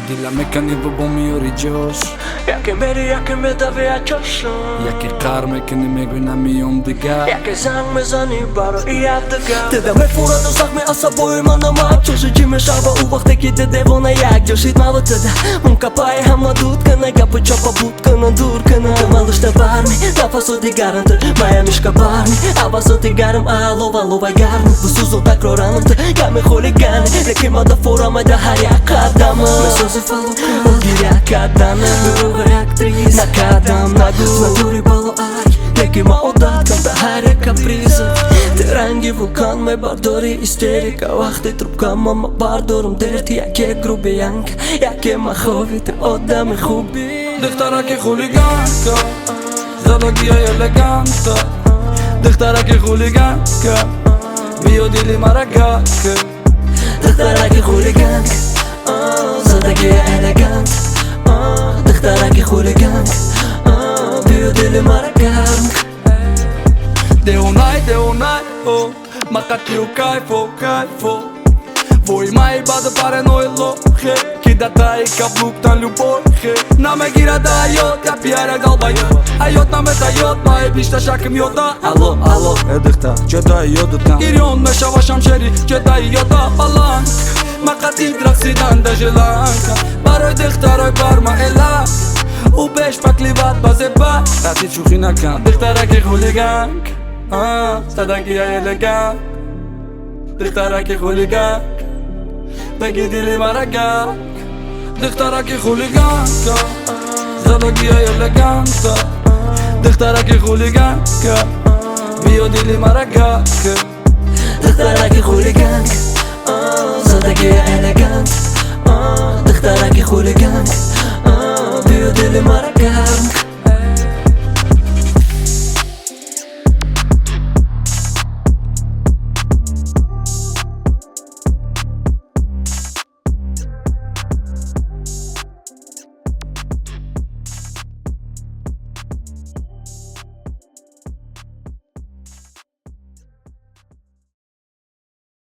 دلم میکنی و با میاری جاش یکی میری یکی میدوی چشم یکی قهر میکنی میگوینم میام دیگر یکی زنگ میزنی برای یک دیگر دیدم میفورد و زخمی عصبای من نمک چوشی چی میشه و او وقتی که دیوانه یک جاشید مواد دیده اون کپای همه دود کنه گپ چاپا بود کنن دور کنه مالوش برمی نفس و دیگرم تر مایمیش که برمی عوض و دیگرم الو گرم بسوز و تکرارم تر گمی خولی گنی لیکی ما دفورم ده هر یک قدم میسازی فلو گیر یک قدمه دروغ اکتریس نکدم نگو ندوری بالو ای لیکی ما عادت کن به هر یک کپریز ترنگی وکان می برداری استریکا وقتی تروبکم ما بردارم درت یکی گروبی ینگ یکی ما خوبی تو آدم خوبی دخترک خولیگانکا زدگی الگانتا دخترک خولیگانکا بیو دیلی مرگاکا دخترک خولیگانک زدگی الگانت دخترک خولیگانک بیو دیلی مرگاک De unai, oh Makati o kaifo Voi mai bada pare noi loche Chi da tai kabluk tan ljuboche Na me gira da jot, ja pjere galba jot A jot na me ta jot, ma e bishta shakim jota Alo, edikta, që da i jodu t'kam Girion me shava shamsheri, që da i jota palank Makati draksidan da zhelanka Baroj diktaroj parma elak U besh pak livat baze ba Ati qukhina kan, diktarak e huligank صدقی الگان دخترک خولیگان بگی دیلی مرگان دخترک خولیگان صدقی الگان دخترک خولیگان بیو دیلی مرگان دخترک خولیگان صدقی الگان دخترک خولیگان بیو دیلی مرگان